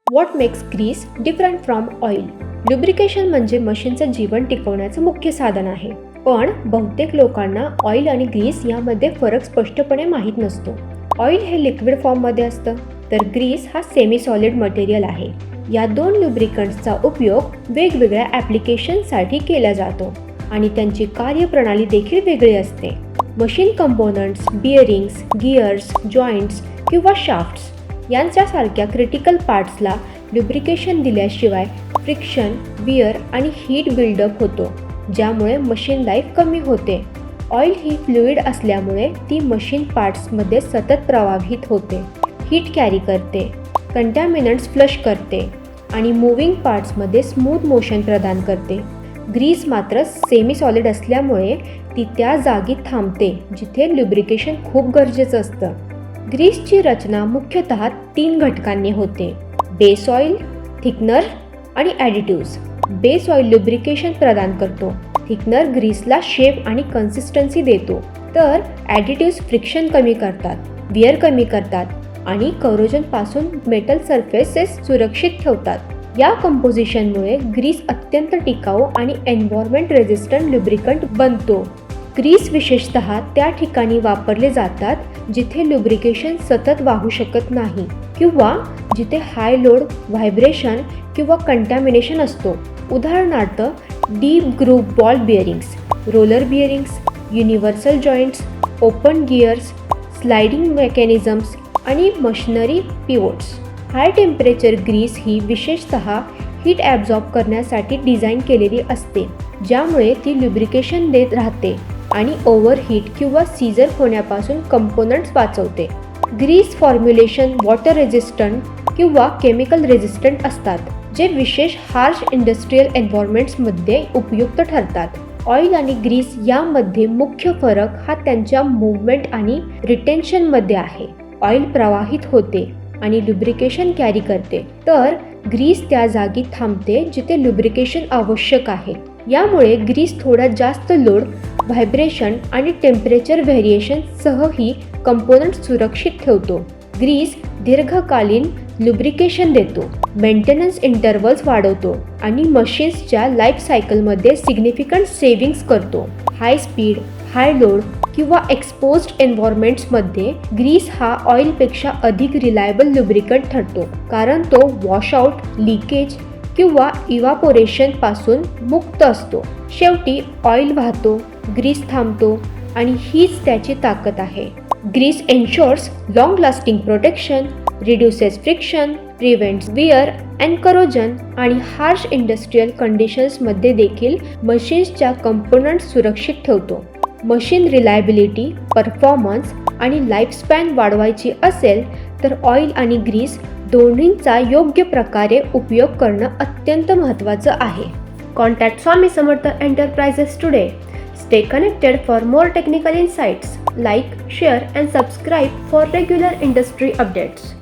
What makes grease different from oil? Lubrication म्हणजे मशीनचं जीवन टिकवण्याचं मुख्य साधन आहे. पण बहुतेक लोकांना ऑइल आणि ग्रीस यामध्ये फरक स्पष्टपणे माहीत नसतो. ऑइल हे लिक्विड फॉर्ममध्ये असतं, तर ग्रीस हा सेमी सॉलिड मटेरियल आहे. या दोन लुब्रिकंट्सचा उपयोग वेगवेगळ्या ॲप्लिकेशनसाठी केला जातो आणि त्यांची कार्यप्रणाली देखील वेगळी असते. मशीन कंपोनंट्स, बिअरिंग्स, गिअर्स, जॉईंट्स किंवा शाफ्ट्स यांच्यासारख्या क्रिटिकल पार्ट्सला लुब्रिकेशन दिल्याशिवाय फ्रिक्शन, विअर आणि हीट बिल्डअप होतो, ज्यामुळे मशीन लाईफ कमी होते. ऑइल ही फ्लुइड असल्यामुळे ती मशीन पार्ट्समध्ये सतत प्रवाहित होते, हीट कॅरी करते, कंटॅमिनंट्स फ्लश करते आणि मूव्हिंग पार्ट्समध्ये स्मूथ मोशन प्रदान करते. ग्रीस मात्र सेमी सॉलिड असल्यामुळे ती त्या जागी थांबते जिथे लुब्रिकेशन खूप गरजेचं असतं. ग्रीसची रचना मुख्यतः 3 घटकांनी होते: बेस ऑइल, थिकनर आणि ॲडिटिव्स. बेस ऑइल लुब्रिकेशन प्रदान करतो, थिकनर ग्रीसला शेप आणि कन्सिस्टन्सी देतो, तर ॲडिटिव्स फ्रिक्शन कमी करतात, विअर कमी करतात आणि करोजनपासून मेटल सरफेसेस सुरक्षित ठेवतात. या कंपोजिशनमुळे ग्रीस अत्यंत टिकाऊ आणि एन्व्हायरमेंट रेझिस्टंट लुब्रिकंट बनतो. ग्रीस विशेषतः त्या ठिकाणी वापरले जातात जिथे लुब्रिकेशन सतत वाहू शकत नाही किंवा जिथे हाय लोड, व्हायब्रेशन किंवा कंटॅमिनेशन असतो. उदाहरणार्थ deep groove ball bearings, roller bearings, universal joints, open gears, sliding mechanisms आणि machinery pivots. High temperature grease ही विशेषतः हीट ॲब्झॉर्ब करण्यासाठी डिझाईन केलेली असते, ज्यामुळे ती लुब्रिकेशन देत राहते आणि ओव्हरहीट किंवा सीझर होण्यापासून कंपोनंट्स वाचवते. ग्रीस फॉर्म्युलेशन वॉटर रेझिस्टंट किंवा केमिकल रेझिस्टंट असतात, जे विशेष हार्श इंडस्ट्रियल एन्व्हायरमेंट्समध्ये उपयुक्त ठरतात. ऑइल आणि ग्रीस यामध्ये मुख्य फरक हा त्यांच्या मूव्हमेंट आणि रिटेन्शनमध्ये आहे. ऑइल प्रवाहित होते आणि लुब्रिकेशन कॅरी करते, तर ग्रीस त्या जागी थांबते जिथे लुब्रिकेशन आवश्यक आहे. यामुळे ग्रीस थोडा जास्त लोड, व्हायब्रेशन आणि टेम्परेचर व्हेरिएशनसहही कंपोनंट सुरक्षित ठेवतो. ग्रीस दीर्घकालीन लुब्रिकेशन देतो, मेंटेनन्स इंटरवल्स वाढवतो आणि मशीन्सच्या लाईफ सायकलमध्ये सिग्निफिकंट सेव्हिंग्स करतो. हाय स्पीड, हाय लोड किंवा एक्सपोज्ड एन्व्हायरमेंट्समध्ये ग्रीस हा ऑइलपेक्षा अधिक रिलायबल लुब्रिकंट ठरतो, कारण तो वॉशआउट, लिकेज किंवा इव्हापोरेशनपासून मुक्त असतो. शेवटी ऑइल वाहतो, ग्रीस थांबतो आणि हीच त्याची ताकद आहे. Grease ensures long lasting protection, reduces friction, prevents wear and corrosion आणि हार्श इंडस्ट्रियल कंडिशन्समध्ये देखील मशीन्सच्या कंपोनंट्स सुरक्षित ठेवतो. मशीन रिलायबिलिटी, परफॉर्मन्स आणि लाईफस्पॅन वाढवायची असेल तर ऑइल आणि ग्रीस दोन्हींचा योग्य प्रकारे उपयोग करणं अत्यंत महत्त्वाचं आहे. Contact Swami Samarth enterprises today. Stay connected for more technical insights. Like, share and subscribe for regular industry updates.